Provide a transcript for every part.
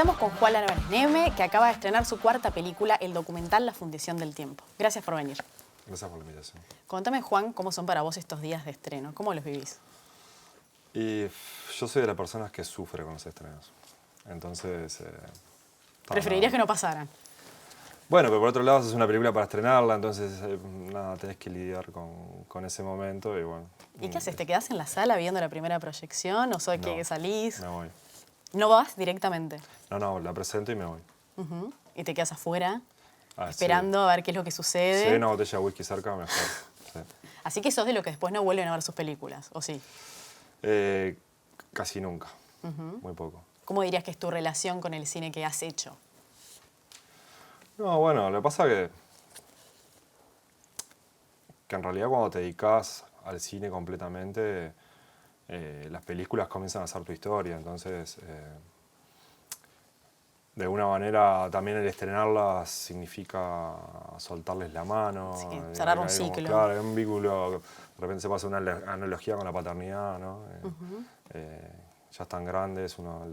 Estamos con Juan Álvarez Neme, que acaba de estrenar su cuarta película, el documental La Fundición del Tiempo. Gracias por venir. Gracias por la invitación. Contame, Juan, cómo son para vos estos días de estreno. ¿Cómo los vivís? Y yo soy de las personas que sufre con los estrenos. Entonces... ¿Preferirías que no pasaran? Bueno, pero por otro lado, es una película para estrenarla, entonces nada, tenés que lidiar con ese momento y bueno. ¿Y qué haces? ¿Te quedás en la sala viendo la primera proyección o sos de que salís? Me voy. ¿No vas directamente? No, la presento y me voy. ¿Y te quedas afuera, Ah, esperando a ver qué es lo que sucede? Si hay una botella de whisky cerca, mejor. Sí. Así que sos de lo que después no vuelven a ver sus películas, ¿o sí? Casi nunca, muy poco. ¿Cómo dirías que es tu relación con el cine que has hecho? No, bueno, lo que pasa que en realidad cuando te dedicas al cine completamente, las películas comienzan a ser tu historia, entonces de alguna manera también el estrenarlas significa soltarles la mano. Sí, cerrar un como, ciclo. claro, hay un vínculo, de repente se pasa una analogía con la paternidad, ¿no? Ya están grandes, uno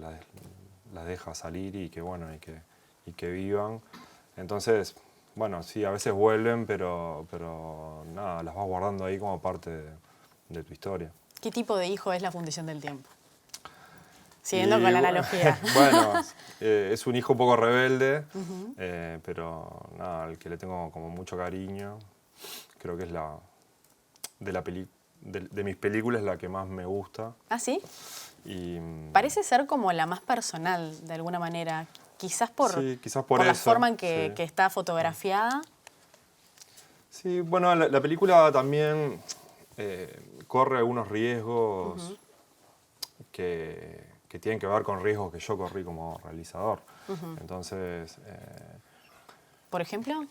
las deja salir y que bueno, y que vivan. Entonces, bueno, sí, a veces vuelven, pero nada, las vas guardando ahí como parte de tu historia. ¿Qué tipo de hijo es La Fundición del Tiempo? Siguiendo con la analogía. Bueno, es un hijo un poco rebelde, pero nada, al que le tengo como mucho cariño. Creo que es de mis películas la que más me gusta. ¿Ah, sí? Y, parece ser como la más personal, de alguna manera. Quizás por la eso, forma en que está fotografiada. Sí, bueno, la película también corre algunos riesgos que tienen que ver con riesgos que yo corrí como realizador. Entonces... ¿Por ejemplo?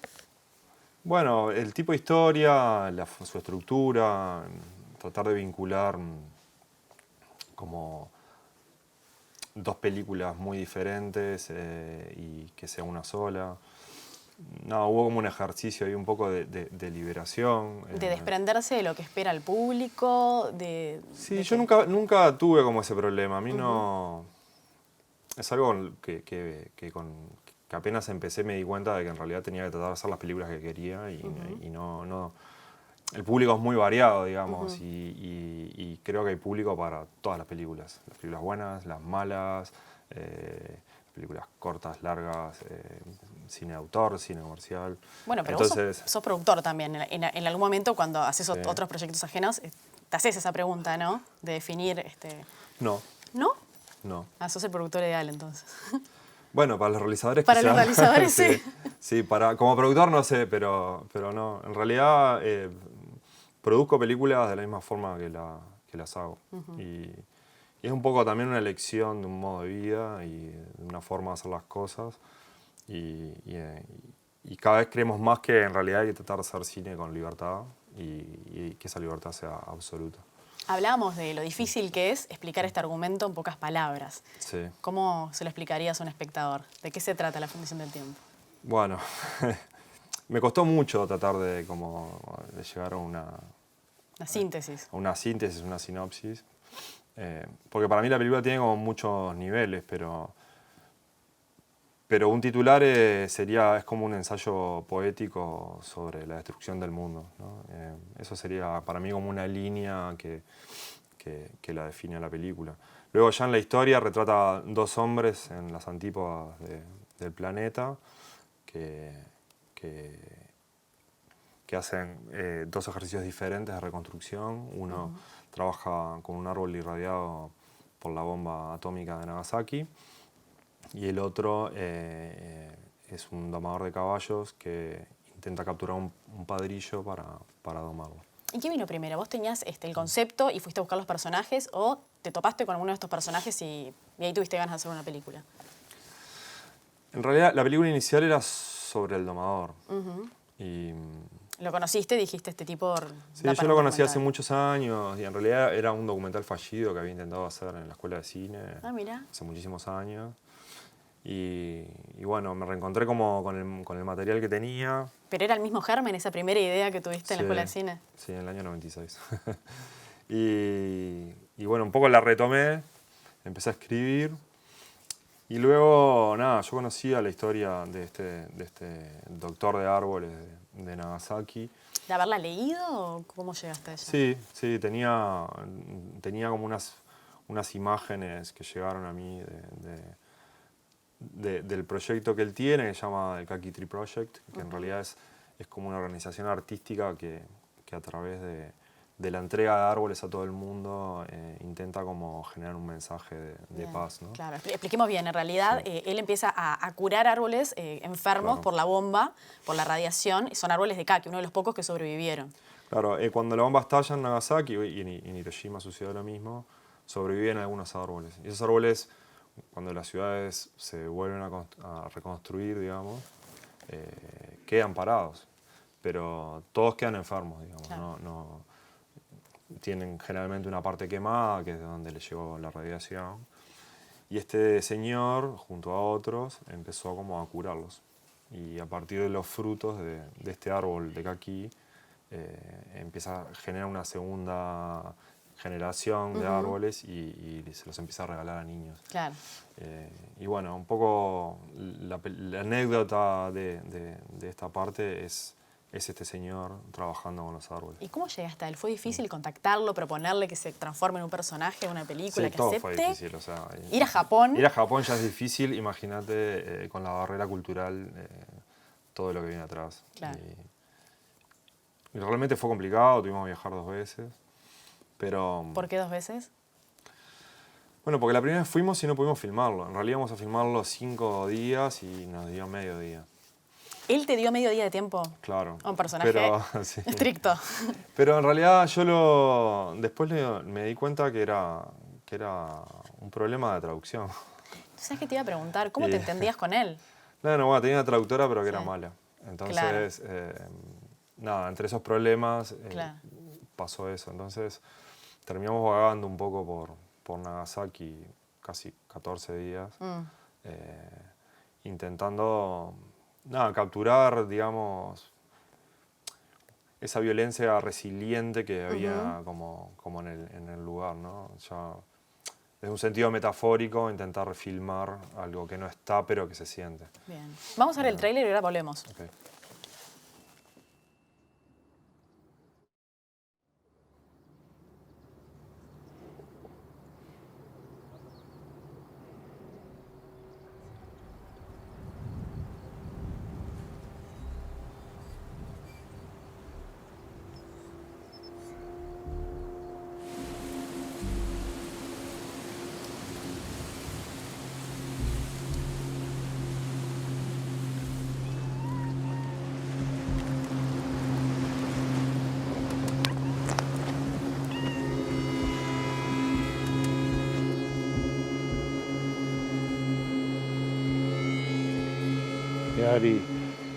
Bueno, el tipo de historia, su estructura, tratar de vincular como dos películas muy diferentes y que sea una sola. No, hubo como un ejercicio ahí un poco de liberación. De desprenderse de lo que espera el público, Sí, yo nunca tuve como ese problema. A mí no... Es algo que apenas empecé me di cuenta de que en realidad tenía que tratar de hacer las películas que quería y no... El público es muy variado, digamos, y creo que hay público para todas las películas. Las películas buenas, las malas, películas cortas, largas, cine de autor, cine comercial. Bueno, pero entonces, vos sos productor también. En algún momento, cuando haces otros proyectos ajenos, te haces esa pregunta, ¿no? De definir... No. ¿No? No. Ah, sos el productor ideal, entonces. Bueno, para los realizadores para los realizadores, sí. Sí, como productor no sé, pero no. En realidad produzco películas de la misma forma que las hago. Y es un poco también una elección de un modo de vida y de una forma de hacer las cosas. Y cada vez creemos más que en realidad hay que tratar de hacer cine con libertad y que esa libertad sea absoluta. Hablábamos de lo difícil que es explicar este argumento en pocas palabras. Sí. ¿Cómo se lo explicarías a un espectador? ¿De qué se trata La Fundición del Tiempo? Bueno, me costó mucho tratar de llegar a una síntesis. Una síntesis, una sinopsis. Porque para mí la película tiene como muchos niveles, pero un titular es como un ensayo poético sobre la destrucción del mundo, ¿no? Eso sería para mí como una línea que la define a la película. Luego ya en la historia retrata dos hombres en las antípodas del planeta que hacen dos ejercicios diferentes de reconstrucción. Uno trabaja con un árbol irradiado por la bomba atómica de Nagasaki y el otro es un domador de caballos que intenta capturar un padrillo para domarlo. ¿Y qué vino primero? ¿Vos tenías el concepto y fuiste a buscar los personajes o te topaste con alguno de estos personajes y ahí tuviste ganas de hacer una película? En realidad la película inicial era sobre el domador. Y ¿lo conociste y dijiste este tipo? Sí, yo lo conocí hace muchos años y en realidad era un documental fallido que había intentado hacer en la escuela de cine hace muchísimos años. Y bueno, me reencontré como con el material que tenía. ¿Pero era el mismo germen, esa primera idea que tuviste en la escuela de cine? Sí, en el año 96. y bueno, un poco la retomé, empecé a escribir Y luego, nada, yo conocía la historia de este doctor de árboles de Nagasaki. ¿De haberla leído o cómo llegaste a ella? Sí, sí, tenía como unas imágenes que llegaron a mí del proyecto que él tiene, que se llama el Kaki Tree Project, que en realidad es como una organización artística que a través de la entrega de árboles a todo el mundo intenta como generar un mensaje de paz, ¿no? Claro, expliquemos bien. En realidad, él empieza a curar árboles enfermos por la bomba, por la radiación. Son árboles de kaki, uno de los pocos que sobrevivieron. Claro, cuando la bomba estalla en Nagasaki y en Hiroshima sucedió lo mismo, sobreviven algunos árboles. Y esos árboles, cuando las ciudades se vuelven a reconstruir, digamos, quedan parados. Pero todos quedan enfermos, digamos. Claro. Tienen generalmente una parte quemada, que es de donde le llegó la radiación. Y este señor, junto a otros, empezó como a curarlos. Y a partir de los frutos de este árbol de kaki, empieza a generar una segunda generación de árboles y se los empieza a regalar a niños. Claro. Y bueno, un poco la anécdota de esta parte es este señor trabajando con los árboles. ¿Y cómo llegaste a él? ¿Fue difícil contactarlo, proponerle que se transforme en un personaje de una película, Sí, que todo acepte? fue difícil. O sea, Ir a Japón. Ir a Japón ya es difícil, imagínate con la barrera cultural, todo lo que viene atrás. Claro. Y realmente fue complicado, tuvimos que viajar 2 veces. Pero, ¿Por qué 2 veces? bueno, porque la primera vez fuimos y no pudimos filmarlo. En realidad íbamos a filmarlo 5 días y nos dio medio día. ¿Él te dio medio día de tiempo? Claro. Un personaje sí. estricto. Pero en realidad después me di cuenta que era un problema de traducción. ¿Sabes qué te iba a preguntar? ¿Cómo te entendías con él? No, bueno, tenía una traductora pero que era mala. Entonces, Claro. nada, entre esos problemas Claro. pasó eso. Entonces terminamos vagando un poco por Nagasaki casi 14 días, intentando capturar, digamos, esa violencia resiliente que había como en el lugar, ¿no? Ya, desde un sentido metafórico, intentar filmar algo que no está, pero que se siente. Bien. Vamos a ver el tráiler y ahora volvemos. Okay.やはり、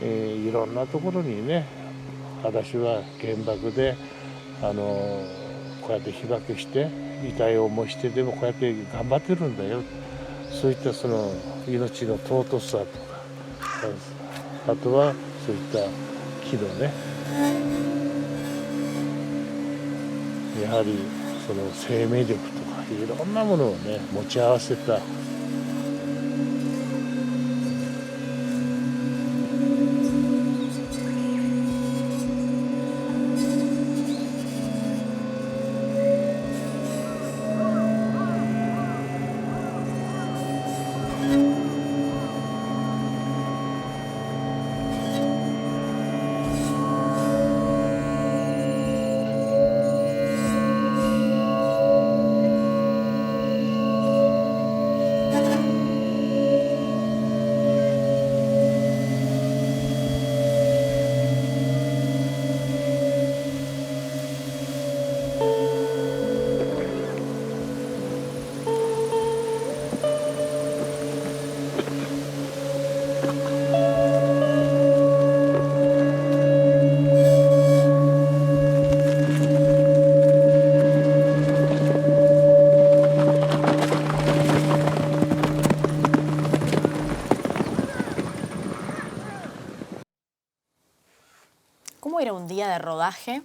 いろんなところにね、私は原爆でこうやって被爆して痛い思いしてでもこうやって頑張ってるんだよ、そういったその命の尊さとか、あとはそういった木のね、やはりその生命力とかいろんなものをね持ち合わせた。¿Cómo era un día de rodaje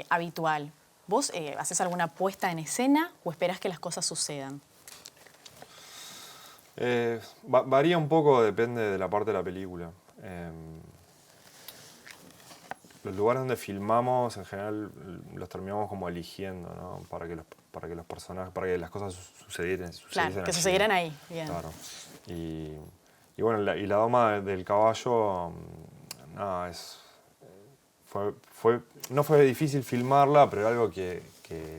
habitual? ¿Vos haces alguna puesta en escena o esperás que las cosas sucedan? Varía un poco, depende de la parte de la película. Los lugares donde filmamos, en general, los terminamos como eligiendo, ¿no? Para que los personajes, para que las cosas sucedieran Claro, que allí. sucedieran ahí. Bien. Claro. Y bueno, y la doma del caballo, nada, no fue difícil filmarla, pero era algo que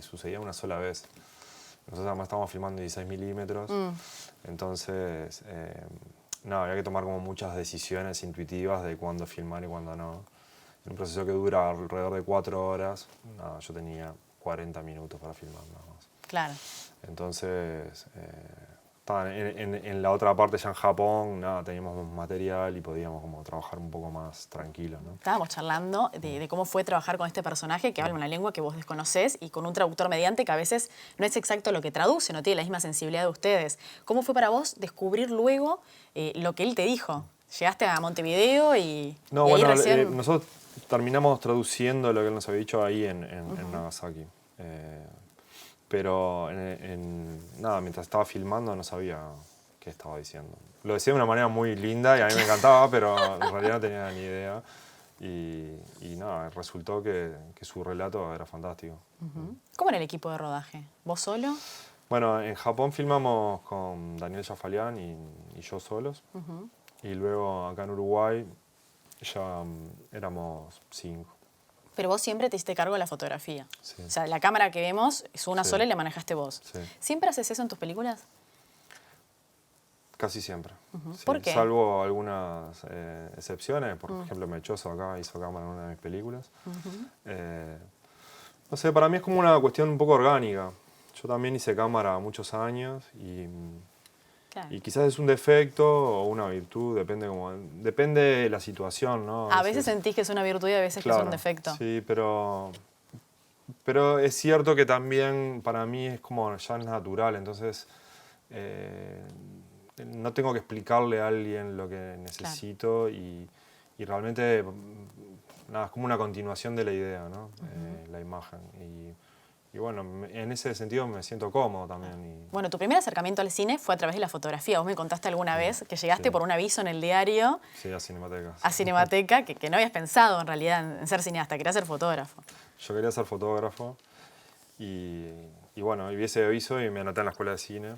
sucedía una sola vez. Nosotros además estábamos filmando 16 milímetros, entonces nada, había que tomar como muchas decisiones intuitivas de cuándo filmar y cuándo no. En un proceso que dura alrededor de 4 horas, nada, yo tenía 40 minutos para filmar nada más. Claro. Entonces, en la otra parte, ya en Japón, nada, teníamos más material y podíamos como trabajar un poco más tranquilos, ¿no? Estábamos charlando de cómo fue trabajar con este personaje que habla una lengua que vos desconocés y con un traductor mediante que a veces no es exacto lo que traduce, no tiene la misma sensibilidad de ustedes. ¿Cómo fue para vos descubrir luego lo que él te dijo? ¿Llegaste a Montevideo y No, y ahí bueno, recién... nosotros terminamos traduciendo lo que él nos había dicho ahí en Nagasaki. Pero nada, mientras estaba filmando no sabía qué estaba diciendo. Lo decía de una manera muy linda y a mí me encantaba, pero en realidad no tenía ni idea. Y nada, resultó que su relato era fantástico. ¿Cómo era el equipo de rodaje? ¿Vos solo? Bueno, en Japón filmamos con Daniel Jafalián y yo solos. Y luego acá en Uruguay ya éramos 5. Pero vos siempre te hiciste cargo de la fotografía. Sí. O sea, la cámara que vemos es una Sí. sola y la manejaste vos. Sí. ¿Siempre haces eso en tus películas? Casi siempre. Sí, ¿Por qué? Salvo algunas excepciones. Por ejemplo, Mechoso acá hizo cámara en una de mis películas. No sé, para mí es como una cuestión un poco orgánica. Yo también hice cámara muchos años Claro. y quizás es un defecto o una virtud, depende de la situación, ¿no? A veces sentís que es una virtud y a veces que es un defecto. Sí, pero es cierto que también para mí es como ya es natural, entonces no tengo que explicarle a alguien lo que necesito y realmente nada, es como una continuación de la idea, ¿no? La imagen. Y bueno, en ese sentido me siento cómodo también. Bueno, tu primer acercamiento al cine fue a través de la fotografía. Vos me contaste alguna vez que llegaste Sí. por un aviso en el diario Sí, a Cinemateca. a Cinemateca, que no habías pensado en realidad en ser cineasta, querías ser fotógrafo. Yo quería ser fotógrafo y bueno, y vi ese aviso y me anoté en la escuela de cine.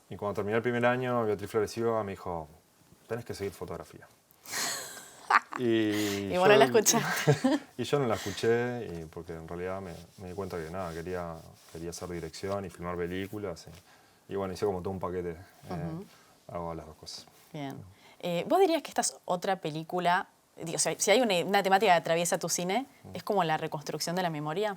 Y cuando terminé el primer año, Beatriz Flores Silva me dijo, tenés que seguir fotografía. Y bueno, la escuchaste. Y yo no la escuché porque en realidad me di cuenta que nada, quería hacer dirección y filmar películas. Y bueno, hice como todo un paquete. Hago las dos cosas. Bien. ¿Vos dirías que esta es otra película, o sea, si hay una temática que atraviesa tu cine, es como la reconstrucción de la memoria?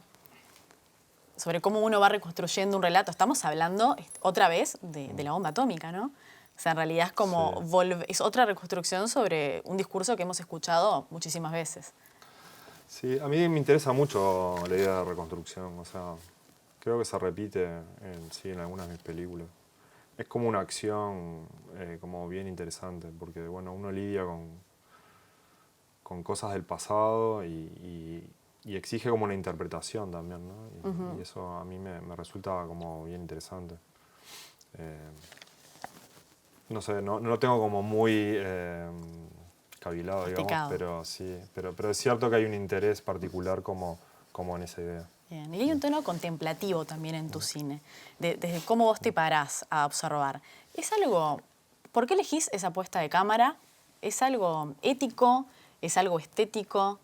Sobre cómo uno va reconstruyendo un relato. Estamos hablando otra vez de la bomba atómica, ¿no? O sea, en realidad es como es otra reconstrucción sobre un discurso que hemos escuchado muchísimas veces. Sí, a mí me interesa mucho la idea de reconstrucción. O sea, creo que se repite en algunas de mis películas. Es como una acción como bien interesante, porque bueno, uno lidia con cosas del pasado y exige como una interpretación también, ¿no? Y eso a mí me resulta como bien interesante. No sé, no lo tengo como muy cavilado, digamos, pero sí, pero es cierto que hay un interés particular como en esa idea. Bien. Y hay un tono contemplativo también en tu cine, desde cómo vos te parás a observar. ¿Es algo, por qué elegís esa puesta de cámara? ¿Es algo ético? ¿Es algo estético?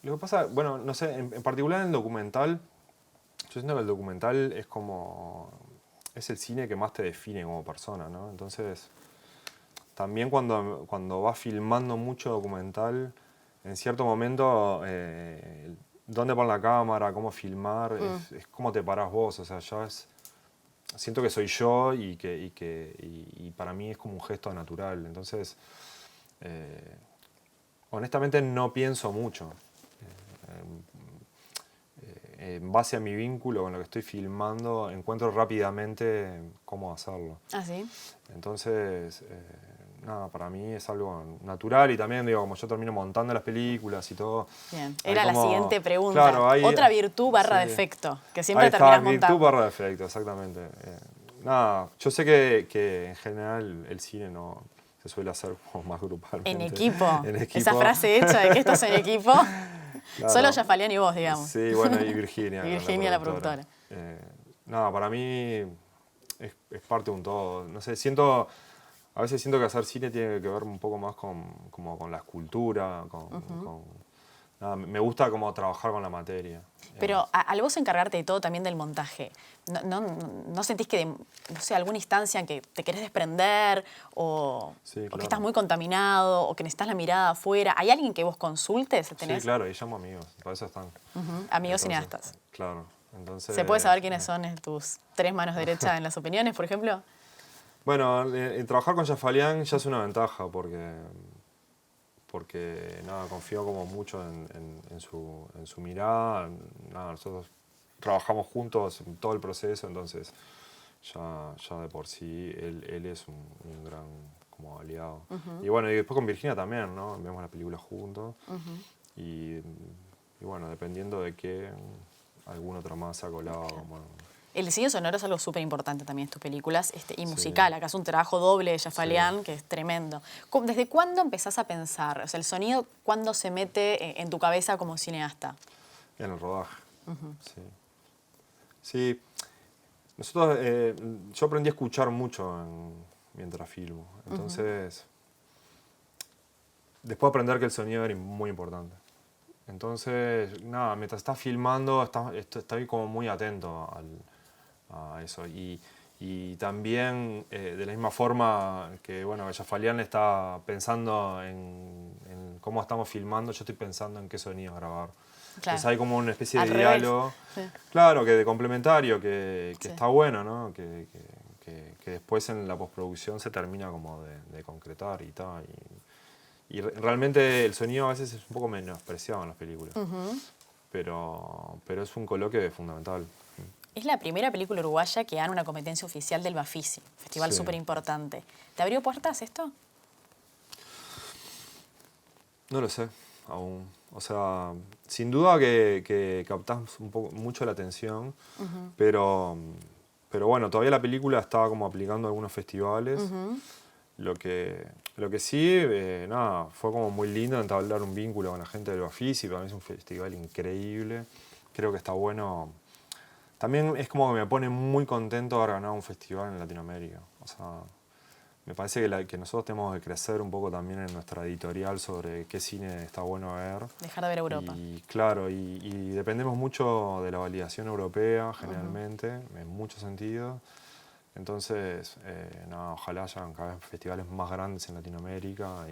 Lo que pasa, bueno, no sé, en particular en el documental, yo siento que el documental es el cine que más te define como persona, ¿no? Entonces, también cuando vas filmando mucho documental, en cierto momento, dónde poner la cámara, cómo filmar, es cómo te parás vos, o sea, siento que soy yo y para mí es como un gesto natural, entonces, honestamente no pienso mucho. En base a mi vínculo con lo que estoy filmando, encuentro rápidamente cómo hacerlo. ¿Ah, sí? Entonces, nada, para mí es algo natural y también, digo, como yo termino montando las películas y todo. Bien, hay era la como- siguiente pregunta. Claro, hay, Otra virtud barra sí. defecto, que siempre Ahí está, terminas virtud montando. barra defecto, exactamente. Nada, yo sé que en general el cine no se suele hacer como más grupalmente. En equipo. En equipo. Esa frase hecha de que esto es en equipo. Claro. Solo Jafalián y vos, digamos. Sí, bueno, y Virginia. Y Virginia, la productora. Nada, para mí es parte de un todo. No sé, a veces siento que hacer cine tiene que ver un poco más como con la escultura, nada, me gusta como trabajar con la materia. Pero al vos encargarte de todo también del montaje, ¿no sentís que, no sé, alguna instancia en que te querés desprender o, Sí, o claro. que estás muy contaminado o que necesitas la mirada afuera? ¿Hay alguien que vos consultes? ¿Tenés? Sí, claro, y llamo amigos, para eso están. Amigos Entonces, cineastas. Claro. Entonces, ¿Se puede saber quiénes son tus tres manos derechas en las opiniones, por ejemplo? Bueno, trabajar con Jafalián ya es una ventaja porque nada, confío como mucho en su mirada. Nada, nosotros trabajamos juntos en todo el proceso, entonces ya de por sí él es un gran como aliado. Y bueno, y después con Virginia también, ¿no? Vemos la película juntos y bueno, dependiendo de qué, algún otro más se ha colado. Claro. Bueno, El diseño sonoro es algo súper importante también en tus películas y musical. Acá es un trabajo doble de Jafalián que es tremendo. ¿Desde cuándo empezás a pensar? O sea, el sonido, ¿cuándo se mete en tu cabeza como cineasta? en el rodaje. Sí. Sí. Nosotros, yo aprendí a escuchar mucho mientras filmo. Entonces, después aprender que el sonido era muy importante. Entonces, nada, mientras estás filmando, estoy como muy atento a eso. Y también, de la misma forma que, bueno, Jafalián está pensando en cómo estamos filmando, yo estoy pensando en qué sonidos grabar. Claro. Entonces hay como una especie Al de revés. diálogo. Sí. Claro, que de complementario, que Sí. está bueno, ¿no? Que después en la postproducción se termina como de concretar y tal. Y realmente el sonido a veces es un poco menospreciado en las películas. Pero es un coloquio fundamental. Es la primera película uruguaya que gana una competencia oficial del Bafisi, festival Sí. súper importante. ¿Te abrió puertas esto? No lo sé, aún. O sea, sin duda que captás mucho la atención, pero bueno, todavía la película estaba como aplicando algunos festivales. Lo que sí, nada, fue como muy lindo entablar un vínculo con la gente del Bafisi. Para mí es un festival increíble. Creo que está bueno. También es como que me pone muy contento haber ganado un festival en Latinoamérica. O sea, me parece que nosotros tenemos que crecer un poco también en nuestra editorial sobre qué cine está bueno ver. Dejar de ver Europa. Y claro, y dependemos mucho de la validación europea, generalmente, en muchos sentidos. Entonces, nada, ojalá hayan cada vez festivales más grandes en Latinoamérica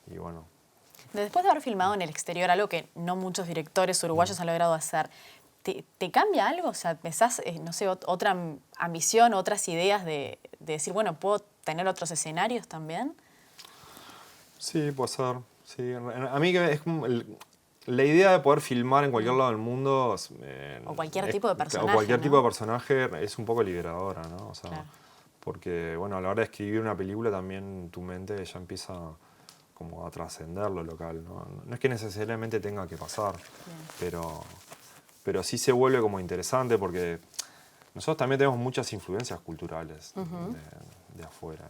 y bueno. Después de haber filmado en el exterior, algo que no muchos directores uruguayos han logrado hacer, ¿te cambia algo? O sea, ¿pensás, no sé, otra ambición, otras ideas de decir, bueno, ¿puedo tener otros escenarios también? Sí, puede ser. Sí. A mí que es como la idea de poder filmar en cualquier lado del mundo... O cualquier tipo de personaje, O cualquier ¿no? tipo de personaje es un poco liberadora, ¿no? O sea, Claro. porque, bueno, a la hora de escribir una película también tu mente ya empieza como a trascender lo local, ¿no? No es que necesariamente tenga que pasar, pero sí se vuelve como interesante porque nosotros también tenemos muchas influencias culturales de afuera.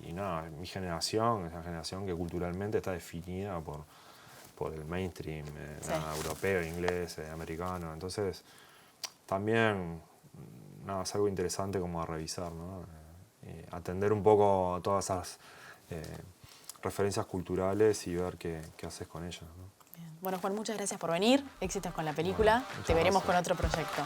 Y nada, mi generación es una generación que culturalmente está definida por el mainstream nada, europeo, inglés, americano. Entonces, también nada, es algo interesante como a revisar, ¿no? Atender un poco todas esas referencias culturales y ver qué haces con ellas, ¿no? Bien. Bueno, Juan, muchas gracias por venir. Éxitos con la película. Te veremos con otro proyecto.